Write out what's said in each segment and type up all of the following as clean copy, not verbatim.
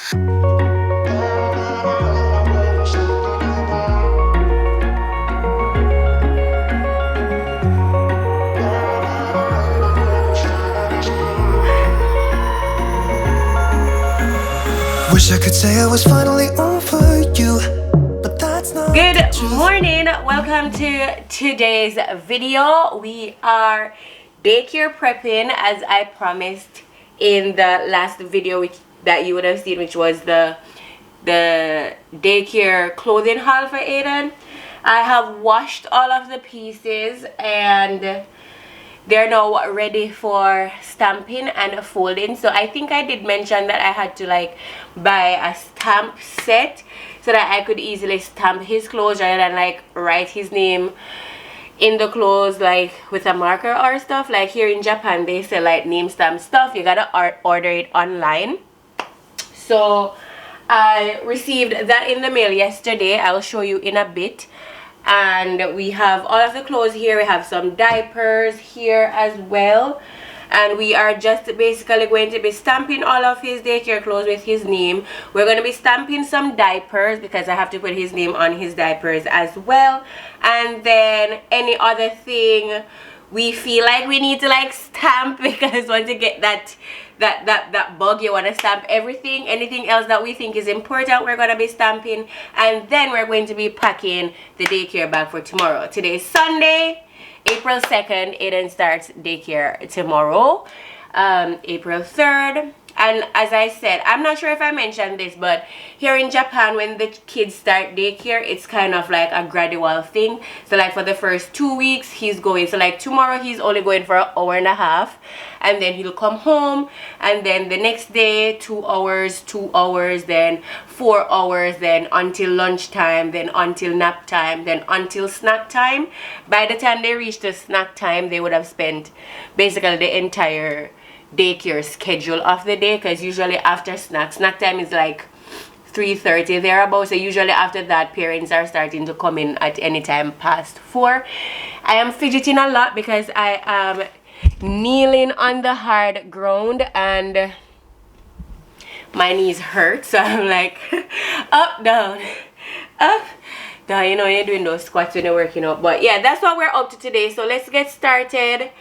Wish I could say I was finally over you, but that's not. Good morning, welcome to today's video. We are daycare prepping as I promised in the last video that you would have seen, which was the daycare clothing haul for Aiden. I have washed all of the pieces and they're now ready for stamping and folding. So I think I did mention that I had to like buy a stamp set so that I could easily stamp his clothes rather than like write his name in the clothes like with a marker or stuff. Like here in Japan they sell like name stamp stuff. You gotta order it online. So I received that in the mail yesterday. I'll show you in a bit. And we have all of the clothes here. We have some diapers here as well, and we are just basically going to be stamping all of his daycare clothes with his name. We're going to be stamping some diapers because I have to put his name on his diapers as well, and then any other thing we feel like we need to like stamp, because once you get that bug, you want to stamp everything. Anything else that we think is important, we're going to be stamping, and then we're going to be packing the daycare bag for tomorrow. Today is Sunday, April 2nd. Aiden starts daycare tomorrow, April 3rd. And as I said, I'm not sure if I mentioned this, but here in Japan, when the kids start daycare, it's kind of like a gradual thing. So like for the first 2 weeks, he's going. So like tomorrow, he's only going for an hour and a half. And then he'll come home. And then the next day, 2 hours, 2 hours, then 4 hours, then until lunchtime, then until nap time, then until snack time. By the time they reach the snack time, they would have spent basically the entire daycare schedule of the day, because usually after snack time is like 3:30 thereabouts. So usually after that, parents are starting to come in at any time past 4. I am fidgeting a lot because I am kneeling on the hard ground and my knees hurt, so I'm like up down, you know, you're doing those squats when you're working out. But yeah, that's what we're up to today. So let's get started.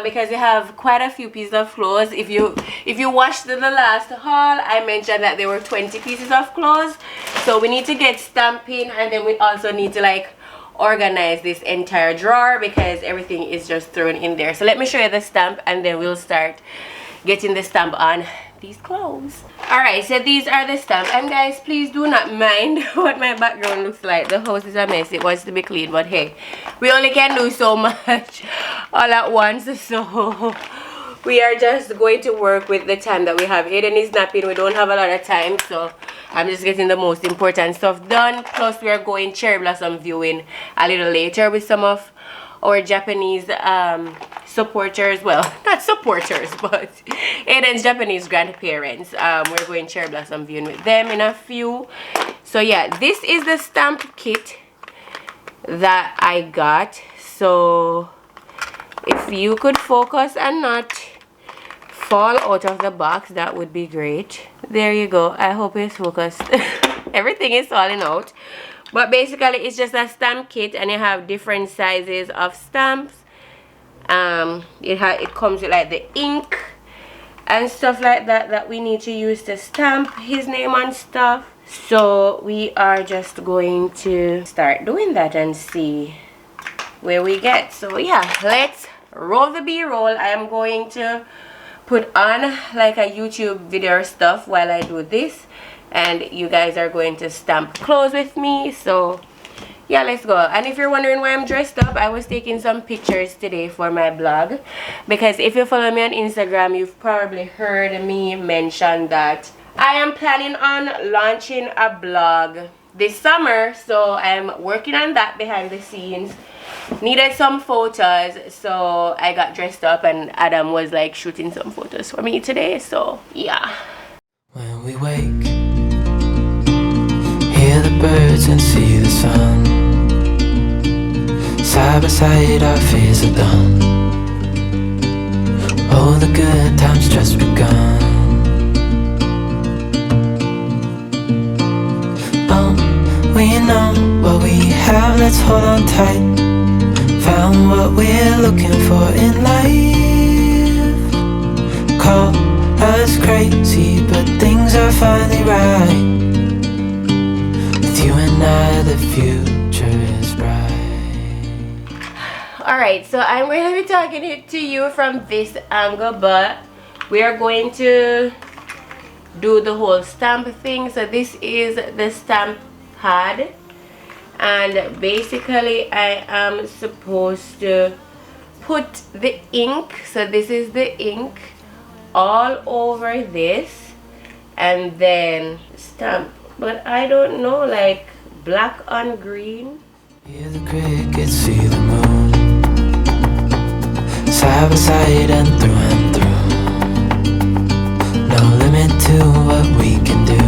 Because we have quite a few pieces of clothes. If you watched the last haul, I mentioned that there were 20 pieces of clothes. So we need to get stamping, and then we also need to like organize this entire drawer because everything is just thrown in there. So let me show you the stamp, and then we'll start getting the stamp on these clothes. Alright, so these are the stamp, and guys, please do not mind what my background looks like. The house is a mess. It wants to be clean, but hey, we only can do so much all at once, so we are just going to work with the time that we have. Aiden is napping. We don't have a lot of time, so I'm just getting the most important stuff done. Plus we are going cherry blossom viewing a little later with some of our Japanese supporters. Well, not supporters, but Aiden's Japanese grandparents. We're going cherry blossom viewing with them in a few. So yeah, this is the stamp kit that I got. So if you could focus and not fall out of the box, that would be great. There you go. I hope it's focused. Everything is falling out. But basically, it's just a stamp kit, and you have different sizes of stamps. It comes with like the ink and stuff like that we need to use to stamp his name on stuff. So we are just going to start doing that and see where we get. So yeah, let's roll the B-roll. I am going to put on like a YouTube video or stuff while I do this, and you guys are going to stamp clothes with me. So yeah, let's go. And if you're wondering why I'm dressed up, I was taking some pictures today for my blog, because if you follow me on Instagram, you've probably heard me mention that I am planning on launching a blog this summer. So I'm working on that behind the scenes. Needed some photos, so I got dressed up, and Adam was like shooting some photos for me today. So yeah. When we wake, hear the birds and see the sun. Side by side our fears are done. All the good times just begun. know what we have, let's hold on tight. Found what we're looking for in life. Call us crazy, but things are finally right. With you and I, the future is bright. Alright, so I'm going to be talking to you from this angle, but we are going to do the whole stamp thing. So this is the stamp pad, and basically I am supposed to put the ink, so this is the ink, all over this and then stamp, but I don't know, like black on green. Hear the crickets, see the moon, side by side and through. No limit to what we can do.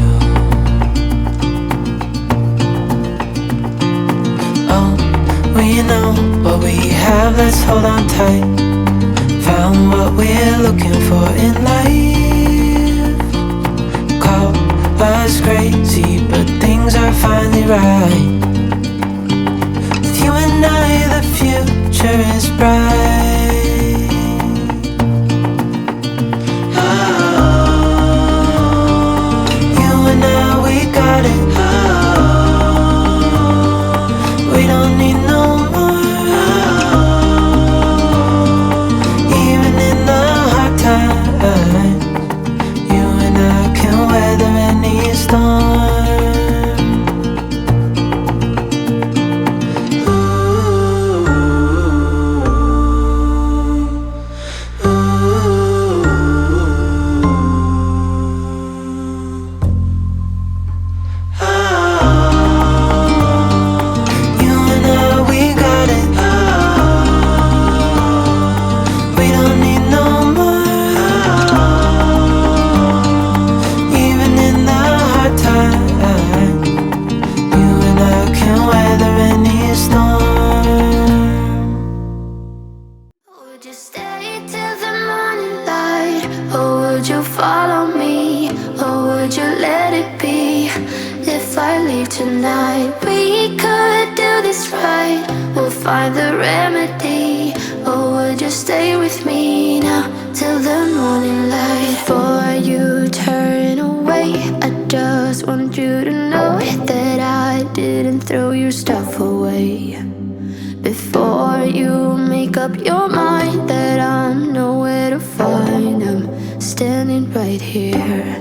Oh, we know what we have, let's hold on tight. Found what we're looking for in life. Call us crazy, but things are finally right. With you and I, the future is bright. We don't need no more. Even in the hard times, you and I can weather any storm. Tonight we could do this right. We'll find the remedy. Or would you stay with me now till the morning light? Before you turn away, I just want you to know that I didn't throw your stuff away. Before you make up your mind that I'm nowhere to find, I'm standing right here.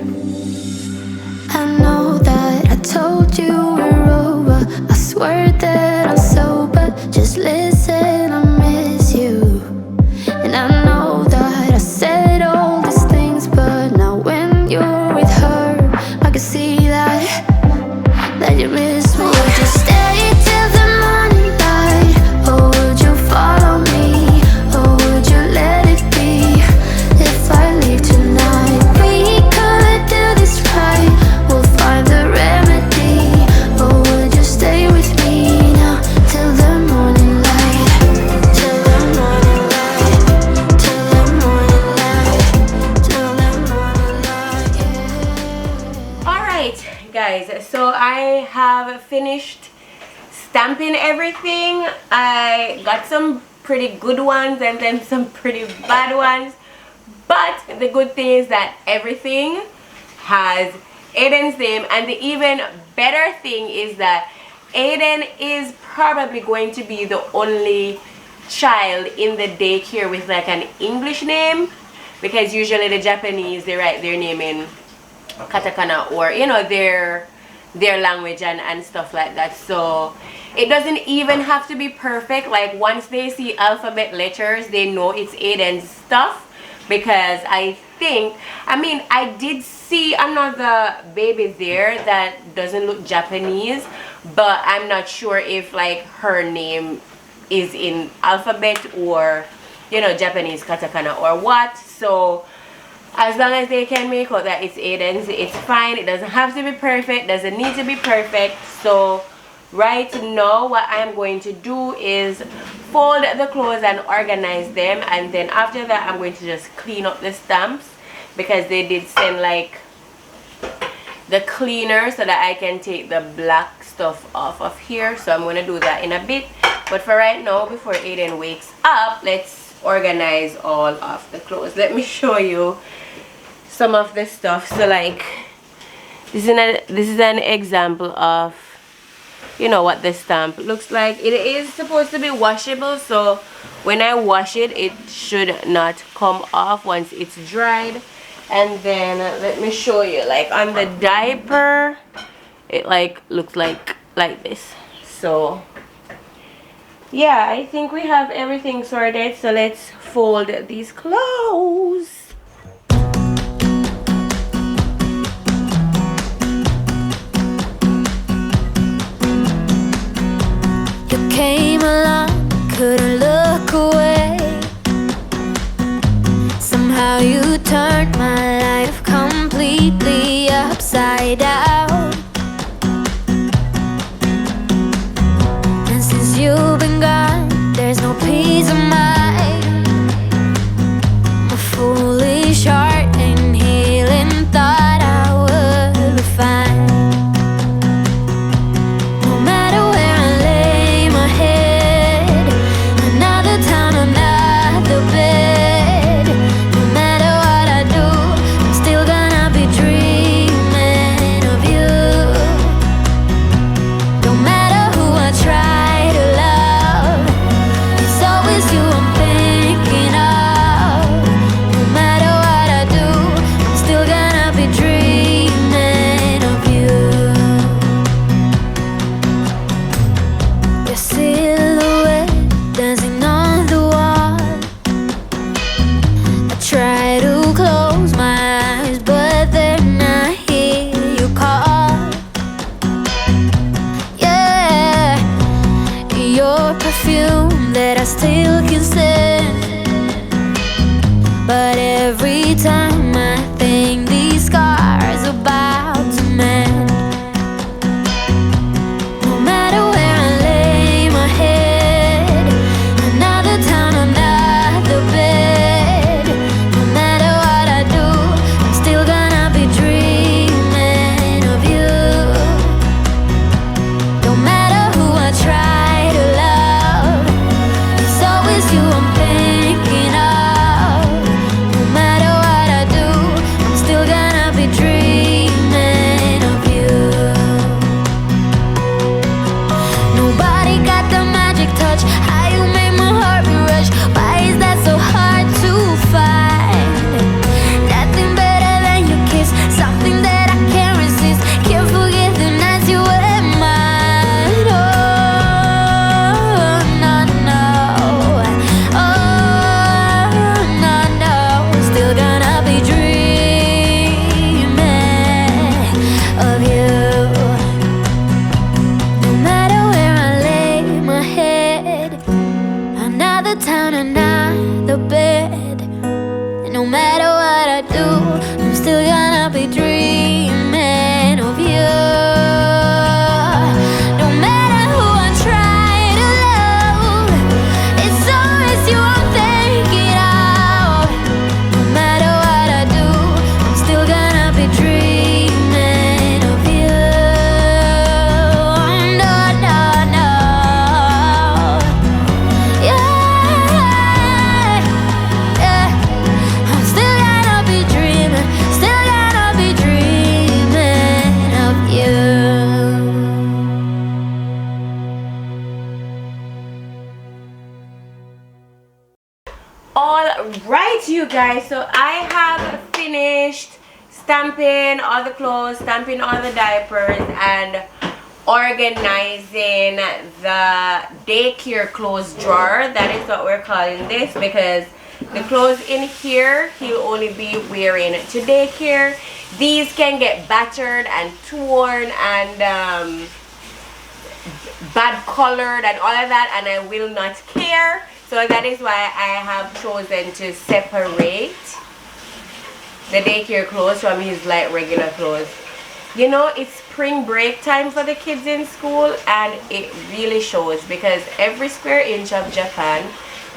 I know that I told you we're over. I swear that I'm sober. Just listen, I miss you. And I know that I said all these things, but now when you're with her, I can see that you miss me. Would you stay till the morning light? Or would you follow me? Or would you let it be? If I leave tonight, we could do this right. We'll find the remedy. Or would you stay with me now till the morning light? Till the morning light. Till the morning light. Till the morning light, yeah. Alright guys, so I have finished stamping everything. I got some pretty good ones and then some pretty bad ones, but the good thing is that everything has Aiden's name, and the even better thing is that Aiden is probably going to be the only child in the daycare with like an English name, because usually the Japanese, they write their name in katakana, or you know, their language and stuff like that. So it doesn't even have to be perfect. Like once they see alphabet letters, they know it's Aiden's stuff. Because I mean I did see another baby there that doesn't look Japanese, but I'm not sure if like her name is in alphabet or, you know, Japanese katakana or what. So as long as they can make out that it's Aiden's, it's fine. It doesn't have to be perfect, doesn't need to be perfect. So right now what I'm going to do is fold the clothes and organize them, and then after that I'm going to just clean up the stamps, because they did send like the cleaner so that I can take the black stuff stuff off of here, so I'm gonna do that in a bit. But for right now, before Aiden wakes up, let's organize all of the clothes. Let me show you some of the stuff. So like this is an example of, you know, what the stamp looks like. It is supposed to be washable, so when I wash it, it should not come off once it's dried. And then let me show you, like on the diaper, it like looks like this. So yeah, I think we have everything sorted, so let's fold these clothes. You came along, couldn't look away. Somehow you turned my life completely upside down. And since you've been gone, there's no peace of mind. A foolish heart and healing thought I would be fine. No matter where I lay my head, another town, another bed. No matter what I do, I'm still gonna be dreaming of you. No matter who I try to love, it's always you I'm thinking of. No matter what I do, I'm still gonna be dreaming of you. Your silhouette dancing on the wall. I try to close my eyes, but then I hear you call. Yeah, your perfume that I still can stand. But every time I think these scars about to mend. No matter where I lay my head, another town, another bed. No matter what I do, I'm still gonna be dreaming of you. No matter who I try to love, it's always you I'm thinking of. No matter what I do, I'm still gonna be dreaming of you. Nobody got the magic touch. How you make my heart rush? Why is that so hard to find? Nothing better than your kiss, something that I can't resist. Can't forget the nights you were mine. Oh no no, oh no no, still gonna be dreaming of you. No matter where I lay my head, another town, another bed. And no matter what I do, I'm still gonna be dreaming of you. No matter who I try to love, it's always you I'm thinking of. No matter what I do, I'm still gonna be dreaming of you. No, no, no. Yeah, yeah. I'm still gonna be dreaming, still gonna be dreaming of you. All right, you guys, so I have finished stamping all the clothes, stamping all the diapers, and organizing the daycare clothes drawer. That is what we're calling this, because the clothes in here he'll only be wearing to daycare. These can get battered and torn and bad colored and all of that, and I will not care. So that is why I have chosen to separate the daycare clothes from his like regular clothes. You know, it's spring break time for the kids in school, and it really shows, because every square inch of Japan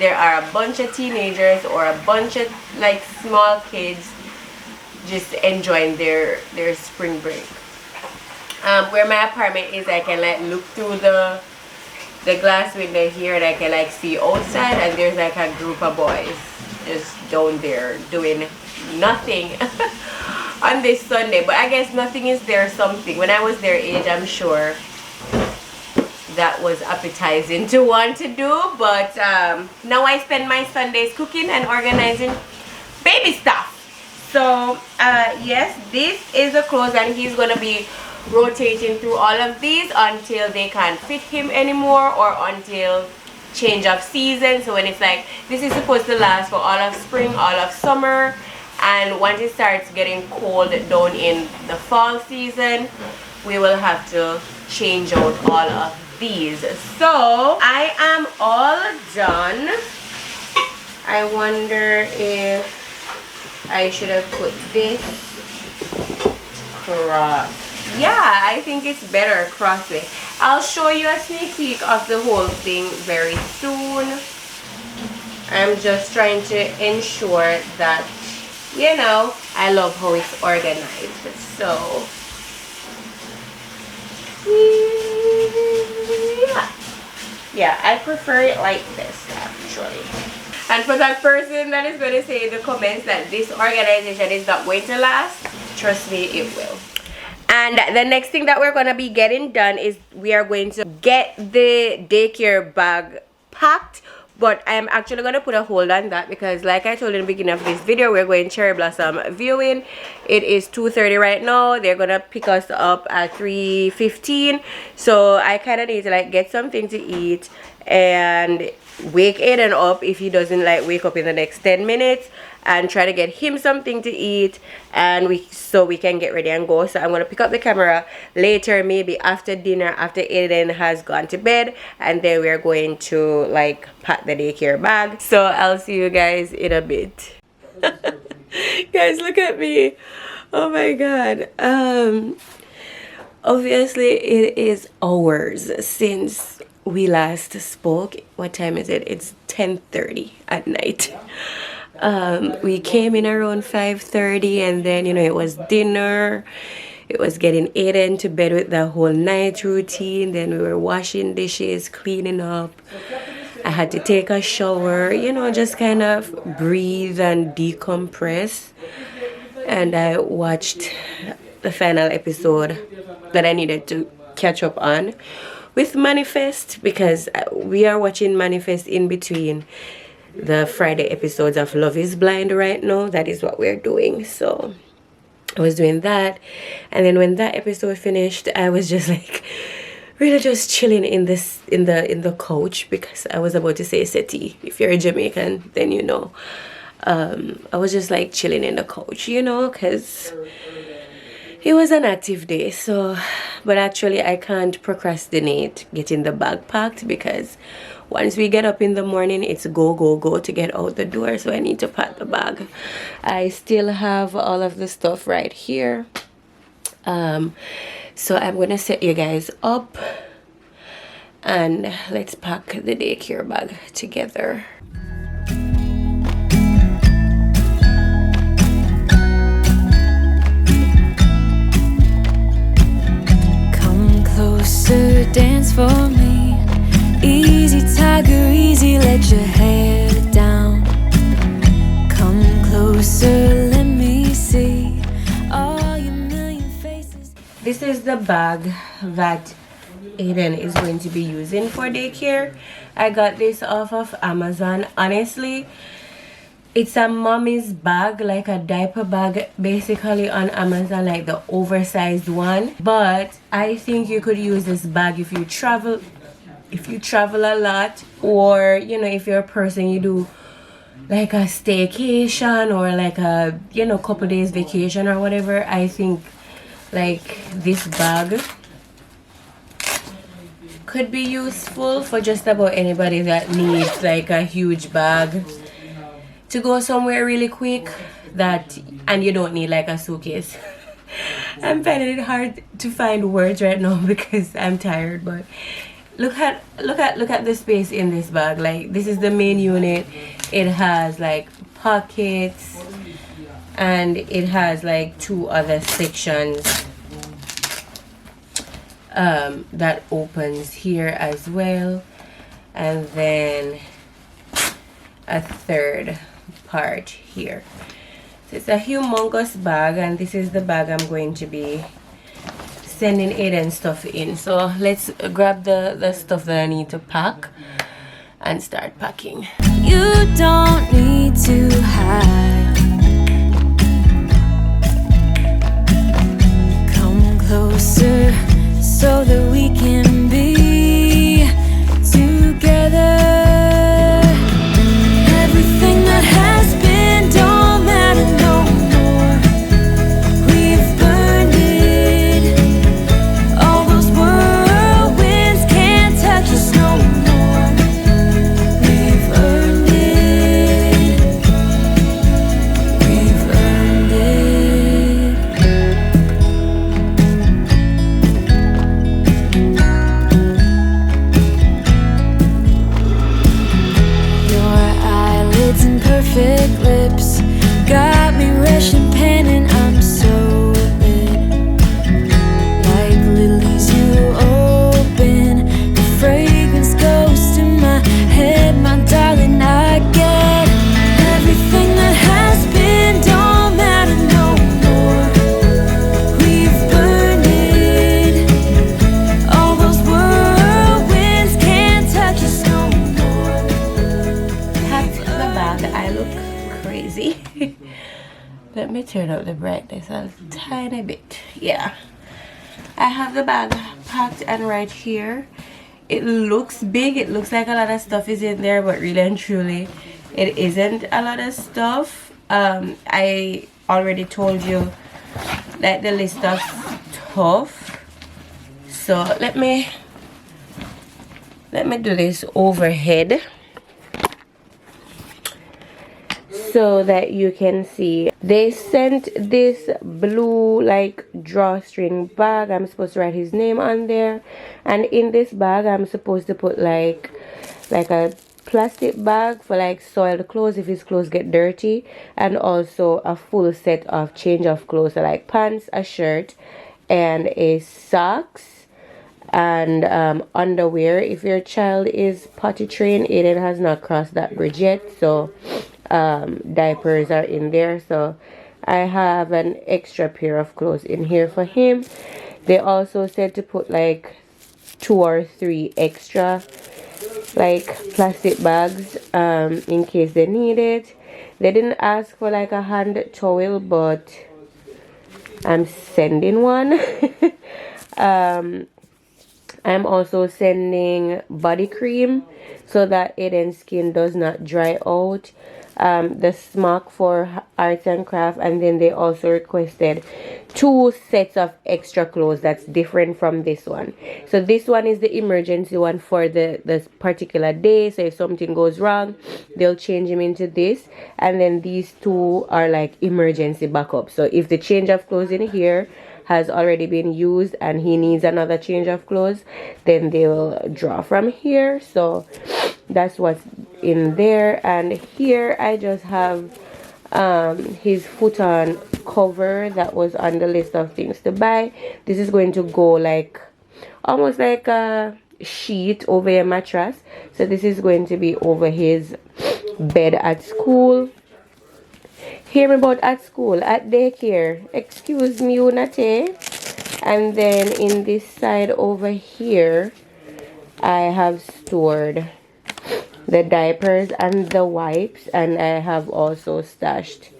there are a bunch of teenagers or a bunch of like small kids just enjoying their spring break. where my apartment is, I can like look through the glass window here and I can like see outside, and there's like a group of boys just down there doing nothing on this Sunday. But I guess nothing is there something. When I was their age, I'm sure that was appetizing to want to do, but now I spend my Sundays cooking and organizing baby stuff. So yes, this is the clothes, and he's gonna be rotating through all of these until they can't fit him anymore, or until change of season. So when it's like, this is supposed to last for all of spring, all of summer, and once it starts getting cold down in the fall season, we will have to change out all of these. So I am all done. I wonder if I should have put this across. Yeah, I think it's better across it. I'll show you a sneak peek of the whole thing very soon. I'm just trying to ensure that, you know, I love how it's organized. So yeah, I prefer it like this actually. And for that person that is going to say in the comments that this organization is not going to last, trust me, it will. And the next thing that we're going to be getting done is we are going to get the daycare bag packed. But I'm actually going to put a hold on that because, like I told you in the beginning of this video, we're going cherry blossom viewing. It is 2:30 right now. They're going to pick us up at 3:15. So I kind of need to like get something to eat and wake Aiden up if he doesn't like wake up in the next 10 minutes, and try to get him something to eat, and so we can get ready and go. So I'm going to pick up the camera later, maybe after dinner, after Aiden has gone to bed, and then we're going to like pack the daycare bag. So I'll see you guys in a bit. Guys, look at me. Oh my god. Obviously it is hours since we last spoke. What time is it? It's 10:30 at night. We came in around 5:30, and then, you know, it was dinner, it was getting Aiden to bed with the whole night routine, then we were washing dishes, cleaning up. I had to take a shower, you know, just kind of breathe and decompress. And I watched the final episode that I needed to catch up on with Manifest, because we are watching Manifest in between the Friday episodes of Love is Blind right now. That is what we're doing. So I was doing that, and then when that episode finished, I was just like really just chilling in the couch, because I was about to say settee. If you're a Jamaican, then you know. I was just like chilling in the couch, you know, because it was an active day. So, but actually I can't procrastinate getting the bag packed, because once we get up in the morning, it's go to get out the door. So I need to pack the bag. I still have all of the stuff right here. So I'm gonna set you guys up, and let's pack the daycare bag together. Come closer, dance for me. Easy, tiger, easy, let your hair down. Come closer, let me see all your million faces. This is the bag that Aiden is going to be using for daycare. I got this off of Amazon. Honestly, it's a mommy's bag, like a diaper bag basically on Amazon, like the oversized one. But I think you could use this bag if you travel a lot, or, you know, if you're a person, you do like a staycation or like a, you know, couple days vacation or whatever. I think like this bag could be useful for just about anybody that needs like a huge bag to go somewhere really quick, that, and you don't need like a suitcase. I'm finding it hard to find words right now because I'm tired, but look at the space in this bag. Like, this is the main unit. It has like pockets, and it has like two other sections that opens here as well, and then a third part here. So it's a humongous bag, and this is the bag I'm going to be sending Aiden stuff in. So let's grab the stuff that I need to pack and start packing. You don't need to hide. Come closer so that we can be together. Everything that has been don't matter no more. We've burned it. All those whirlwinds can't touch us no more. We've earned it. We've earned it. Your eyelids and perfect lips got me rushing pen, and I'm so lit. Like lilies you open, the fragrance goes to my head, my darling. I get everything that has been don't matter no more. We've burned it. All those whirlwinds can't touch us no more. Packed the bag. I look crazy. Let me turn up the brightness a tiny bit. Yeah, I have the bag packed, and right here it looks big. It looks like a lot of stuff is in there, but really and truly it isn't a lot of stuff. I already told you like the list of stuff, so let me do this overhead so that you can see. They sent this blue like drawstring bag. I'm supposed to write his name on there, and in this bag I'm supposed to put like a plastic bag for like soiled clothes if his clothes get dirty, and also a full set of change of clothes, so like pants, a shirt, and a socks, and underwear if your child is potty trained. Aiden has not crossed that bridge yet, so diapers are in there. So I have an extra pair of clothes in here for him. They also said to put like 2 or 3 extra like plastic bags in case they need it. They didn't ask for like a hand towel, but I'm sending one. I'm also sending body cream so that Aiden's skin does not dry out. The smock for arts and craft, and then they also requested 2 sets of extra clothes that's different from this one. So this one is the emergency one for this particular day, so if something goes wrong they'll change him into this, and then these 2 are like emergency backup. So if the change of clothes in here has already been used and he needs another change of clothes, then they will draw from here. So that's what's in there. And here I just have his futon cover that was on the list of things to buy. This is going to go like almost like a sheet over a mattress, so this is going to be over his bed at school. Hear me about at school, at daycare. Excuse me, Unate. And then in this side over here, I have stored the diapers and the wipes, and I have also stashed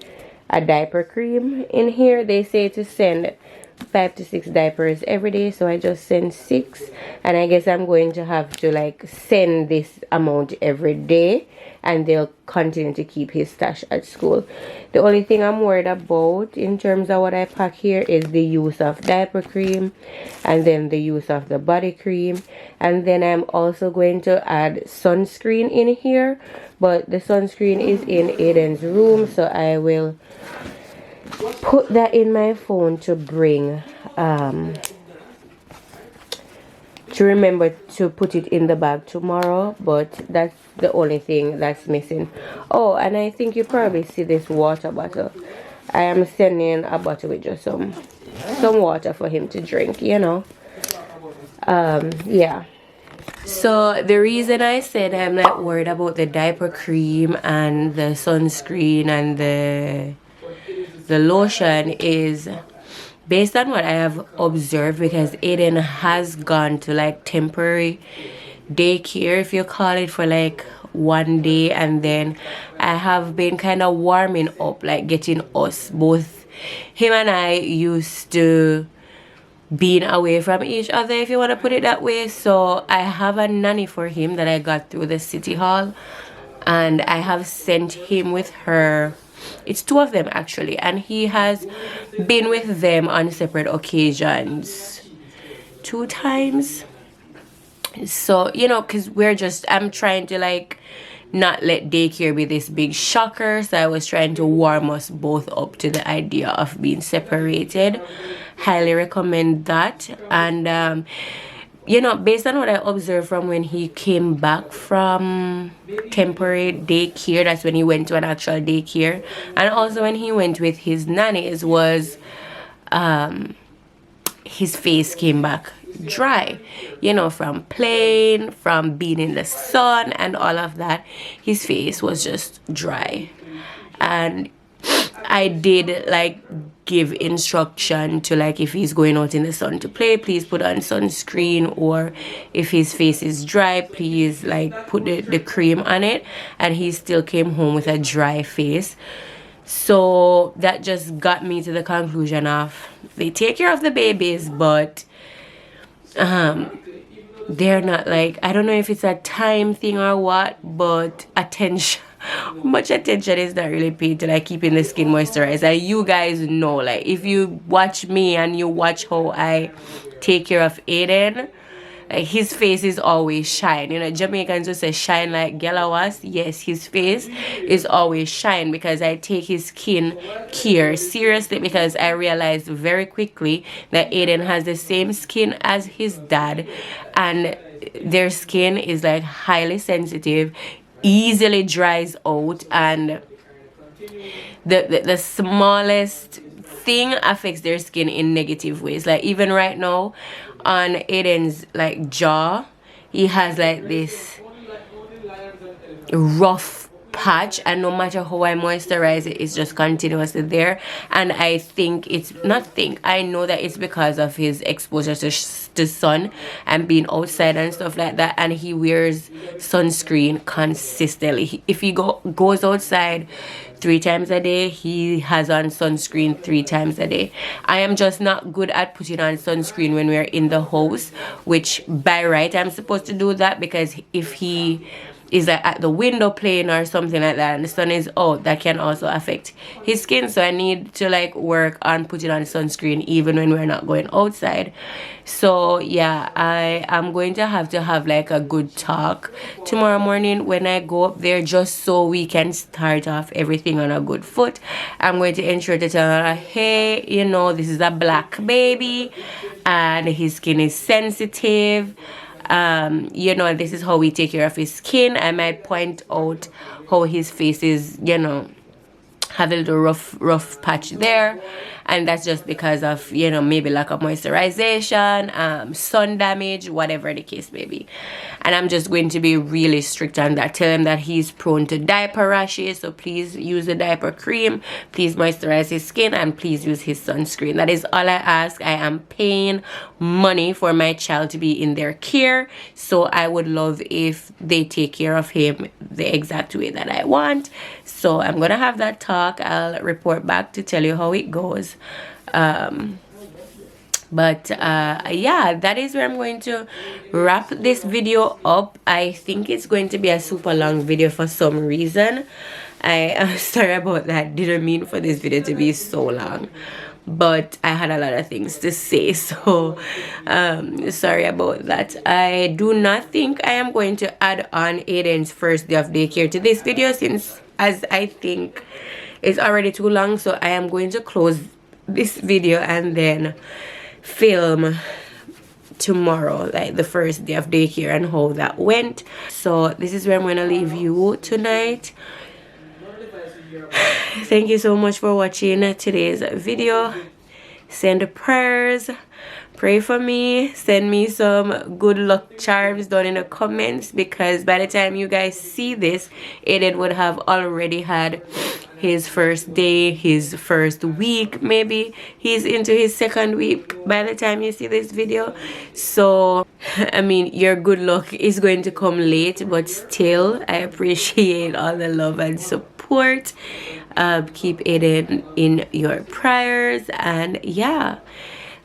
a diaper cream in here. They say to send 5 to 6 diapers every day, so I just send 6, and I guess I'm going to have to like send this amount every day, and they'll continue to keep his stash at school. The only thing I'm worried about in terms of what I pack here is the use of diaper cream, and then the use of the body cream, and then I'm also going to add sunscreen in here, but the sunscreen is in Aiden's room, so I will put that in my phone to bring to remember to put it in the bag tomorrow. But that's the only thing that's missing. Oh, and I think you probably see this water bottle. I am sending a bottle with just some water for him to drink, you know. Yeah. So the reason I said I'm not worried about the diaper cream and the sunscreen and the lotion is based on what I have observed, because Aiden has gone to like temporary daycare, if you call it, for like one day, and then I have been kind of warming up, like getting us both, him and I, used to being away from each other, if you want to put it that way. So I have a nanny for him that I got through the city hall, and I have sent him with her. It's two of them actually, and he has been with them on separate occasions 2 times. So you know, because I'm trying to like not let daycare be this big shocker, so I was trying to warm us both up to the idea of being separated. Highly recommend that. And you know, based on what I observed from when he came back from temporary daycare, that's when he went to an actual daycare, and also when he went with his nannies, was his face came back dry, you know, from playing, from being in the sun and all of that. His face was just dry, and I did like give instruction to, like, if he's going out in the sun to play, please put on sunscreen, or if his face is dry, please like put the cream on it. And he still came home with a dry face. So that just got me to the conclusion of, they take care of the babies, but they're not, like, I don't know if it's a time thing or what, but attention, much attention is not really paid to like keeping the skin moisturized. And you guys know, like, if you watch me and you watch how I take care of Aiden, like, his face is always shine. You know, Jamaicans will say shine like galawas. Yes, his face is always shine, because I take his skin care seriously, because I realized very quickly that Aiden has the same skin as his dad, and their skin is like highly sensitive, easily dries out, and the smallest thing affects their skin in negative ways. Like, even right now on Aiden's like jaw, he has like this rough patch, and no matter how I moisturize it, it's just continuously there. And I think I know that it's because of his exposure to sun and being outside and stuff like that. And he wears sunscreen consistently. If he goes outside 3 times a day, he has on sunscreen 3 times a day. I am just not good at putting on sunscreen when we're in the house, which by right I'm supposed to do that, because if he is like at the window playing or something like that and the sun is out, that can also affect his skin. So I need to like work on putting on sunscreen even when we're not going outside. So yeah, I am going to have like a good talk tomorrow morning when I go up there, just so we can start off everything on a good foot. I'm going to ensure to tell her, hey, you know, this is a black baby and his skin is sensitive. You know, this is how we take care of his skin. I might point out how his face is, you know, have a little rough patch there, and that's just because of, you know, maybe lack of moisturization, sun damage, whatever the case may be. And I'm just going to be really strict on that. Tell him that he's prone to diaper rashes, so please use the diaper cream, please moisturize his skin, and please use his sunscreen. That is all I ask. I am paying money for my child to be in their care, so I would love if they take care of him the exact way that I want. So I'm gonna have that talk. I'll report back to tell you how it goes. But yeah, that is where I'm going to wrap this video up. I think it's going to be a super long video for some reason. I am sorry about that. Didn't mean for this video to be so long, but I had a lot of things to say, so sorry about that. I do not think I am going to add on Aiden's first day of daycare to this video, since as I think it's already too long. So I am going to close this video and then film tomorrow, like the first day of daycare and how that went. So this is where I'm going to leave you tonight. Thank you so much for watching today's video. Send prayers pray for me, send me some good luck charms down in the comments, because by the time you guys see this, Aiden would have already had his first day, his first week, maybe he's into his second week by the time you see this video. So I mean, your good luck is going to come late, but still I appreciate all the love and support. Keep Aiden in your prayers, and yeah,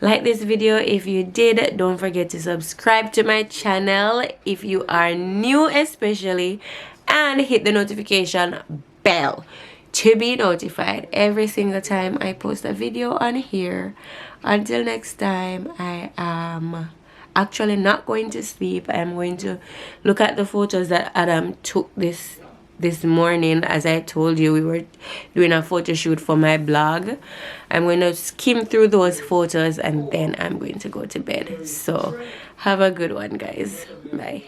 like this video if you did. Don't forget to subscribe to my channel if you are new especially, and hit the notification bell to be notified every single time I post a video on here. Until next time, I am actually not going to sleep. I am going to look at the photos that Adam took this morning. As I told you, we were doing a photo shoot for my blog. I'm going to skim through those photos and then I'm going to go to bed. So have a good one, guys. Bye.